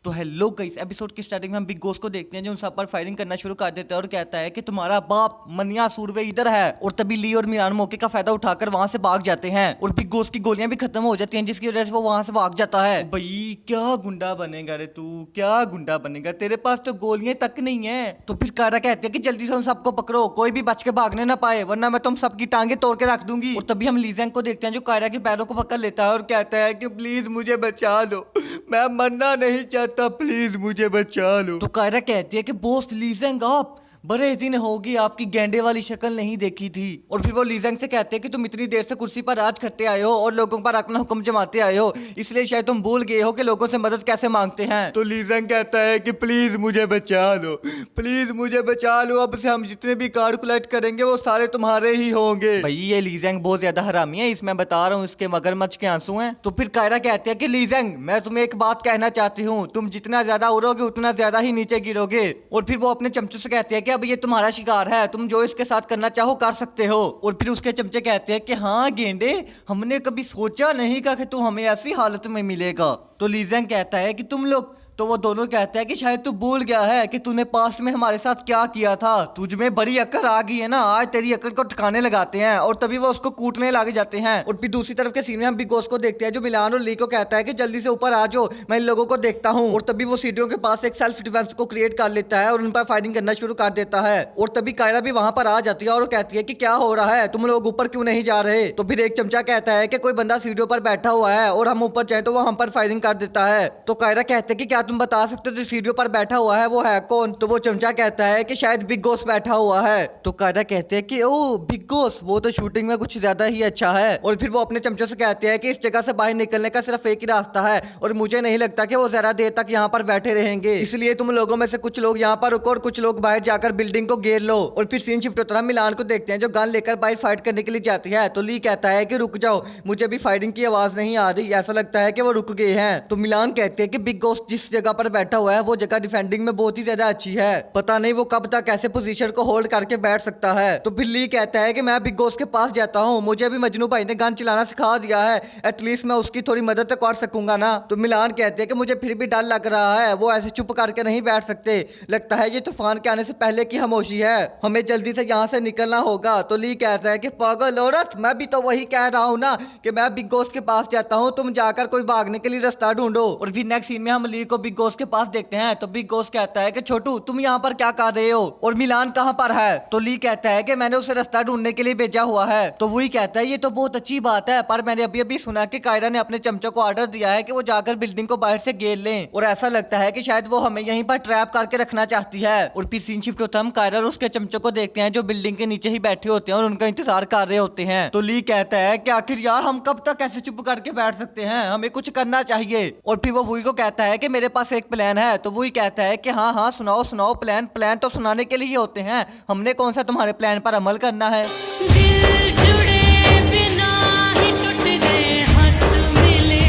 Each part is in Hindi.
तो हेलो गाइस, एपिसोड की स्टार्टिंग में हम बिग बॉस को देखते हैं जो उन सब पर फायरिंग करना शुरू कर देता है और कहता है कि तुम्हारा बाप मनिया सूरवे इधर है। और तभी ली और मिलान मौके का फायदा उठाकर वहां से भाग जाते हैं और बिग बॉस की गोलियां भी खत्म हो जाती हैं, जिसकी वजह से वो वहां से भाग जाता है। भाई क्या गुंडा बनेगा रे तू, क्या गुंडा बनेगा, तेरे पास तो गोलियां तक नहीं है। तो फिर कायरा कहती है कि जल्दी से उन सबको पकड़ो, कोई भी बच के भागने ना पाए वरना मैं तुम सबकी टांगे तोड़ के रख दूंगी। और तभी हम लीजेंग को देखते हैं जो कायरा के पैरों को पकड़ लेता है और कहता है कि प्लीज मुझे बचा लो, मैं मरना नहीं चाहता, प्लीज मुझे बचा लो। तो कायरा कहती है कि बॉस लीजेंग आप बड़े दिन होगी आपकी गेंडे वाली शक्ल नहीं देखी थी। और फिर वो लीजेंग से कहते हैं कि तुम इतनी देर से कुर्सी पर राज करते आए हो और लोगों पर अपना हुक्म जमाते आए हो, इसलिए शायद तुम भूल गए हो कि लोगों से मदद कैसे मांगते हैं। तो लीजेंग कहता है कि प्लीज मुझे बचा लो, प्लीज मुझे बचा लो, अब से हम जितने भी कार्ड कलेक्ट करेंगे वो सारे तुम्हारे ही होंगे। भाई ये लीजेंग बहुत ज्यादा हरामी है, इसमें बता रहा हूँ, इसके मगरमच्छ के आंसू हैं। तो फिर कायरा कहते हैं कि लीजेंग मैं तुम्हें एक बात कहना चाहती हूँ, तुम जितना ज्यादा उड़ोगे उतना ज्यादा ही नीचे गिरोगे। और फिर वो अपने चमचों से कहते हैं कि अब ये तुम्हारा शिकार है, तुम जो इसके साथ करना चाहो कर सकते हो। और फिर उसके चमचे कहते हैं कि हाँ गेंडे, हमने कभी सोचा नहीं था कि तू हमें ऐसी हालत में मिलेगा। तो लीजेंग कहता है कि तुम लोग, तो वो दोनों कहते हैं कि शायद तू भूल गया है कि तूने पास्ट में हमारे साथ क्या किया था, तुझ में बड़ी अकड़ आ गई है ना, आज तेरी अकड़ को ठिकाने लगाते हैं। और तभी वो उसको कूटने लग जाते हैं। और फिर दूसरी तरफ के सीन में हम बिग बॉस को देखते हैं जो मिलान और ली को कहता है कि जल्दी से ऊपर आ जाओ, मैं इन लोगों को देखता हूँ। और तभी वो सीढ़ियों के पास एक सेल्फ डिफेंस को क्रिएट कर लेता है और उन पर फाइटिंग करना शुरू कर देता है। और तभी कायरा भी वहां पर आ जाती है और वो कहती है कि क्या हो रहा है, तुम लोग ऊपर क्यों नहीं जा रहे। तो फिर एक चमचा कहता है कि कोई बंदा सीढ़ियों पर बैठा हुआ है और हम ऊपर जाए तो वो हम पर फायरिंग कर देता है। तो कायरा कहते हैं कि क्या तुम बता सकते हो सीढ़ियों पर बैठा हुआ है वो है कौन। तो वो चमचा कहता है कि शायद बिग बॉस बैठा हुआ है। तो कायरा कहते हैं कि ओ बिग बॉस, वो तो शूटिंग में कुछ ज्यादा ही अच्छा है। और फिर वो अपने चमचों से कहते हैं कि इस जगह से बाहर निकलने का सिर्फ एक ही रास्ता है और मुझे नहीं लगता कि वो ज्यादा देर तक यहाँ पर बैठे रहेंगे, इसलिए तुम लोगों में से कुछ लोग यहाँ पर रुको और कुछ लोग बाहर जाकर बिल्डिंग को घेर लो। और फिर सीन शिफ्ट होता है, मिलान को देखते हैं जो गन लेकर बाहर फाइट करने के लिए जाती है। तो ली कहता है कि रुक जाओ, मुझे भी फाइटिंग की आवाज नहीं आ रही, ऐसा लगता है कि वो रुक गए हैं। तो मिलान कहते हैं कि बिग बॉस जिस जगह पर बैठा हुआ है वो जगह डिफेंडिंग में बहुत ही ज्यादा अच्छी है, पता नहीं वो कब तक ऐसे पोजीशन को होल्ड करके बैठ सकता है। तो फिर ली कहता है कि मैं बिग बॉस के पास जाता हूँ, मुझे भी मजनू भाई ने गन चलाना सिखा दिया है, एटलीस्ट मैं उसकी थोड़ी मदद तो कर सकूंगा ना। तो मिलान कहते हैं कि मुझे फिर भी डर लग रहा है, वो ऐसे चुप करके नहीं बैठ सकते, लगता है ये तूफान के आने से पहले की खामोशी है, हमें जल्दी से यहाँ से निकलना होगा। तो ली कहता है कि पागल औरत, मैं भी तो वही कह रहा हूँ ना कि मैं बिग बॉस के पास जाता हूँ, तुम जाकर कोई भागने के लिए रास्ता ढूंढो। और फिर नेक्स्ट सीन में हम ली को बिग बॉस के पास देखते हैं। तो बिग बॉस कहता है कि छोटू तुम यहाँ पर क्या कर रहे हो और मिलान कहाँ पर है। तो ली कहता है कि मैंने उसे रास्ता ढूंढने के लिए भेजा हुआ है। तो वही कहता है ये तो बहुत अच्छी बात है, पर मैंने अभी अभी सुना कि कायरा ने अपने चमचों को ऑर्डर दिया है कि वो जाकर बिल्डिंग को बाहर से घेर लें और ऐसा लगता है कि शायद वो हमें यहीं पर ट्रैप करके रखना चाहती है। और फिर सीन शिफ्ट होता है, हम कायरा और उसके चमचों को देखते हैं जो बिल्डिंग के नीचे ही बैठे होते हैं और उनका इंतजार कर रहे होते हैं। तो ली कहता है कि आखिर यार हम कब तक ऐसे चुप करके बैठ सकते हैं, हमें कुछ करना चाहिए। और फिर वो वही को कहता है कि मेरे पास एक प्लान है। तो वही कहता है कि हाँ हाँ सुनाओ सुनाओ, प्लान प्लान तो सुनाने के लिए ही होते हैं, हमने कौन सा तुम्हारे प्लान पर अमल करना है। दिल जुड़े बिना ही टूट गए, हाथ मिले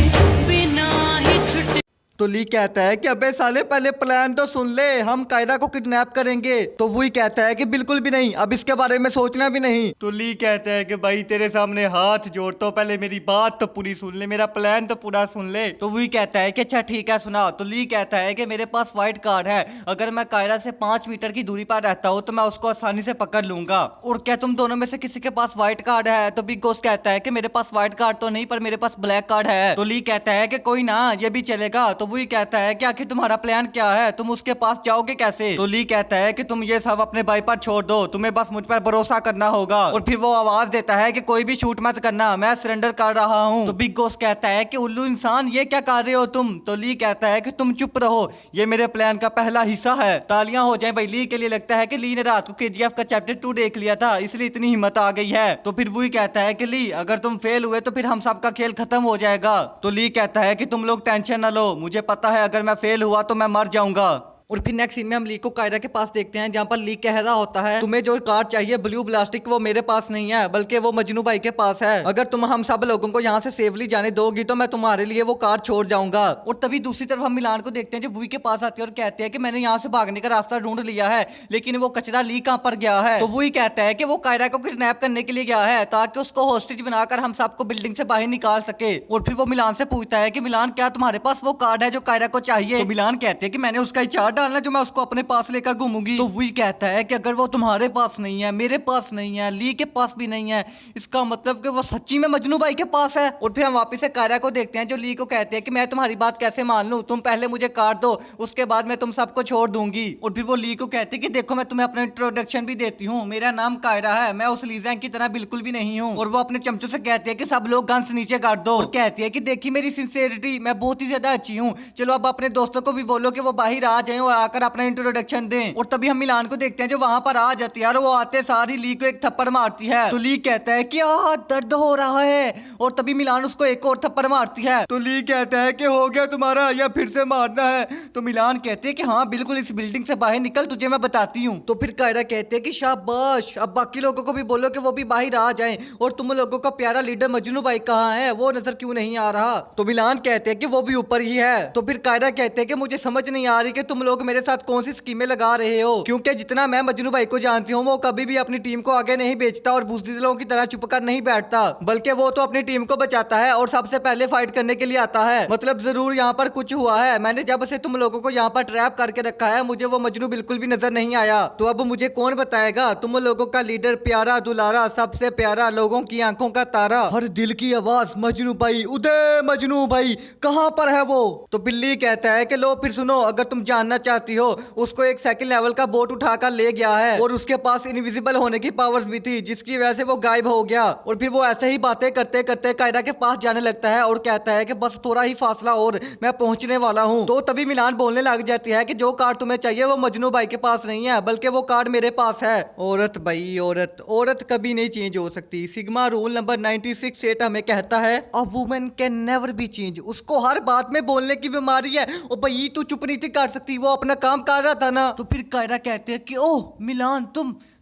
बिना ही छूटे। तो ली कहता है कि अबे साले पहले प्लान तो सुन ले, हम कायरा को किडनैप करेंगे। तो वही कहता है कि बिल्कुल भी नहीं, अब इसके बारे में सोचना भी नहीं। तो ली कहता है कि भाई तेरे सामने हाथ जोड़ता हूं, पहले मेरी बात तो पूरी सुन ले, मेरा प्लान तो पूरा सुन ले। तो वही कहता है कि अच्छा ठीक है सुना। तो ली कहता है कि मेरे पास व्हाइट कार्ड है, अगर मैं कायरा से 5 मीटर की दूरी पर रहता हूँ तो मैं उसको आसानी से पकड़ लूंगा। और क्या तुम दोनों में से किसी के पास व्हाइट कार्ड है। तो बिग बॉस कहता है कि मेरे पास व्हाइट कार्ड तो नहीं, पर मेरे पास ब्लैक कार्ड है। तो ली कहता है कि कोई ना, ये भी चलेगा। तो वही कहता है कि आखिर तुम्हारा प्लान क्या है, तुम उसके पास जाओगे कैसे। तो ली कहता है कि तुम ये सब अपने भाई पर छोड़ दो, तुम्हें बस मुझ पर भरोसा करना होगा। और फिर वो आवाज देता है कि कोई भी शूट मत करना, मैं सरेंडर कर रहा हूँ। तो बिग बॉस कहता है कि उल्लू इंसान ये क्या कर रहे हो तुम। तो ली कहता है कि तुम चुप रहो, ये मेरे प्लान का पहला हिस्सा है। तालियां हो जाए भाई ली के लिए, लगता है कि ली ने रात को केजीएफ का चैप्टर 2 देख लिया था, इसलिए इतनी हिम्मत आ गई है। तो फिर वही कहता है कि ली अगर तुम फेल हुए तो फिर हम सबका खेल खत्म हो जाएगा। तो ली कहता है कि तुम लोग टेंशन न लो, मुझे पता है अगर मैं फेल हुआ तो मैं मर जाऊंगा। और फिर नेक्स्ट सीन में हम ली को कायरा के पास देखते हैं, जहाँ पर ली कह रहा होता है तुम्हें जो कार चाहिए ब्लू ब्लास्टिक वो मेरे पास नहीं है बल्कि वो मजनू भाई के पास है। अगर तुम हम सब लोगों को यहाँ से सेफली जाने दोगी तो मैं तुम्हारे लिए वो कार छोड़ जाऊंगा। और तभी दूसरी तरफ हम मिलान को देखते हैं जो वुई के पास आती है और कहते हैं कि मैंने यहाँ से भागने का रास्ता ढूंढ लिया है, लेकिन वो कचरा ली कहाँ पर गया है। तो वुई कहता है कि वो कायरा को किडनैप करने के लिए गया है ताकि उसको हॉस्टेज बनाकर हम सबको बिल्डिंग से बाहर निकाल सके। और फिर वो मिलान से पूछता है कि मिलान क्या तुम्हारे पास वो कार्ड है जो कायरा को चाहिए। तो मिलान कहते हैं कि मैंने उसका ही चार्ट डालना जो मैं उसको अपने पास लेकर घूमूंगी। तो वुई कहता है कि अगर वो तुम्हारे पास नहीं है, मेरे पास नहीं है, ली के पास भी नहीं है, इसका मतलब कि वो सच्ची में मजनू भाई के पास है। और फिर हम वापस से कायरा को देखते हैं जो ली को कहते हैं कि मैं तुम्हारी बात कैसे मान लूं, तुम पहले मुझे कार्ड दो उसके बाद मैं तुम सबको छोड़ दूंगी। और फिर वो ली को कहती है कि देखो मैं तुम्हें अपना इंट्रोडक्शन भी देती हूँ, मेरा नाम कायरा है, मैं उस लीजैंग की तरह बिल्कुल भी नहीं हूँ। और वो अपने चमचों से कहती है कि सब लोग गन्स नीचे कर दो। और कहती है कि देखी मेरी सिंसियरिटी, मैं बहुत ही ज्यादा अच्छी हूँ, चलो अब अपने दोस्तों को भी बोलो कि वो बाहर आ जाएं और आकर अपना इंट्रोडक्शन दें। और तभी हम मिलान को देखते हैं जो वहां पर आ जाती है और वो आते सारी ली को एक थप्पड़ मारती है। तो ली कहता है कि दर्द हो रहा है, और तभी मिलान उसको एक और थप्पड़ मारती है। तो ली कहता है कि हो गया तुम्हारा या फिर से मारना है। तो मिलान कहते हैं कि हाँ बिल्कुल, इस बिल्डिंग से बाहर निकल, तुझे मैं बताती हूँ। तो फिर कायरा कहते हैं कि शाबाश, अब बाकी लोगों को भी बोलो कि वो भी बाहर आ जाएं। और तुम लोगों का प्यारा लीडर मजनू भाई कहाँ है, वो नजर क्यों नहीं आ रहा। तो मिलान कहते हैं कि वो भी ऊपर ही है। तो फिर कायरा कहते हैं कि मुझे समझ नहीं आ रही कि तुम लोग मेरे साथ कौन सी स्कीमें लगा रहे हो, क्योंकि जितना मैं मजनू भाई को जानती हूँ वो कभी भी अपनी टीम को आगे नहीं बेचता और बुज़दिलों की तरह चुप कर नहीं बैठता, बल्कि वो तो अपनी टीम को बचाता है और सबसे पहले फाइट करने के लिए आता है। मतलब जरूर यहाँ पर कुछ हुआ है, मैंने जब से तुम लोगों को यहाँ पर ट्रैप करके रखा है मुझे वो मजनू बिल्कुल भी नजर नहीं आया। तो अब मुझे कौन बताएगा, तुम लोगों का लीडर प्यारा दुलारा सबसे प्यारा, लोगों की आंखों का तारा, हर दिल की आवाज मजनू भाई, उदय मजनू भाई कहाँ पर है वो। तो बिल्ली कहता है कि लो फिर सुनो, अगर तुम जानना चाहती हो उसको एक सेकंड लेवल का बोट उठाकर ले गया है और उसके पास इनविजिबल होने की पावर्स भी थी जिसकी वजह से वो गायब हो गया। और फिर वो ऐसे ही बातें करते करते कायरा के पास जाने लगता है और कहता है कि बस थोड़ा ही फासला और मैं पहुंचने वाला हूं। तो तभी मिलान बोलने लग जाती है कि जो कार्ड तुम्हें चाहिए वो मजनू भाई के पास नहीं है बल्कि वो कार्ड मेरे पास है। औरत भाई औरत, औरत कभी नहीं चेंज हो सकती। सिग्मा रूल नंबर 96 हमें कहता है a woman can never be change. उसको हर बात में बोलने की बीमारी है। ओ भाई तू चुप नहीं थी कर सकती, वो अपना काम कर रहा था ना। तो फिर कायरा कहते हैं कि ओह मिलान,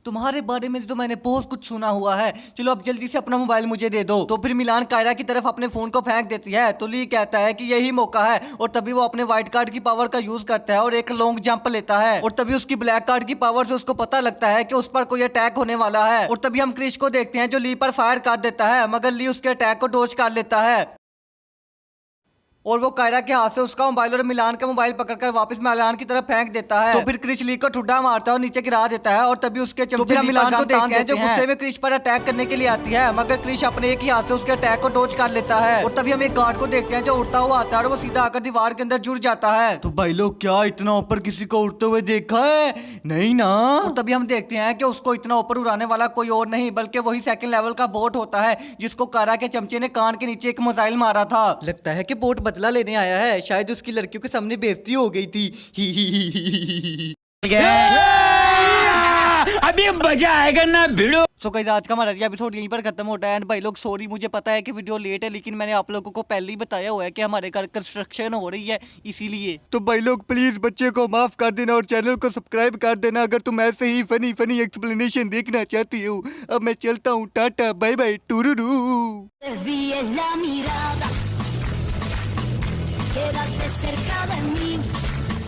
तुम्हारे बारे में तो मैंने बहुत कुछ सुना हुआ है, चलो अब जल्दी से अपना मोबाइल मुझे दे दो। तो फिर मिलान कायरा की तरफ अपने फोन को फेंक देती है। तो ली कहता है कि यही मौका है और तभी वो अपने व्हाइट कार्ड की पावर का यूज करता है और एक लॉन्ग जंप लेता है। और तभी उसकी ब्लैक कार्ड की पावर से उसको पता लगता है कि उस पर कोई अटैक होने वाला है। और तभी हम क्रिश को देखते हैं जो ली पर फायर कर देता है, मगर ली उसके अटैक को डोज कर लेता है और वो कायरा के हाथ से उसका मोबाइल और मिलान का मोबाइल पकड़कर वापस मिलान की तरफ फेंक देता है। तो फिर क्रिश ली को ठुड्डा मारता है और नीचे गिरा देता है और तभी उसके चमचे मिलान को देखते हैं जो गुस्से में क्रिश पर अटैक करने के लिए आती है, मगर क्रिश अपने एक ही हाथ से उसके अटैक को डोज कर लेता है। और तभी हम एक गार्ड को देखते हैं जो उड़ता हुआ आता है और वो सीधा आकर दीवार के अंदर जुड़ जाता है। तो भाई लोग क्या इतना ऊपर किसी को उड़ते हुए देखा है? नहीं ना। और तभी हम देखते हैं कि उसको इतना ऊपर उड़ाने वाला कोई और नहीं बल्कि वही सेकंड लेवल का बोट होता है जिसको कायरा के चमचे ने कान के नीचे एक मिसाइल मारा था। लगता है कि बोट बदला लेने आया है, शायद उसकी लड़कियों के सामने बेइज्जती हो गई थी। अभी मजा आएगा ना भिड़ो। सो गाइस आज का हमारा एपिसोड यहीं पर खत्म होता है। एंड भाई लोग सॉरी, मुझे पता है कि वीडियो लेट है लेकिन मैंने आप लोगों को पहले ही बताया हुआ है कि हमारे घर कंस्ट्रक्शन हो रही है इसीलिए। तो भाई लोग प्लीज बच्चे को माफ कर देना और चैनल को सब्सक्राइब कर देना अगर तुम ऐसे ही फनी फनी एक्सप्लेनेशन देखना चाहती हो। अब मैं चलता हूँ, टाटा बाय बाय टुरुरू। Desvíes la mirada, quédate cerca de mí.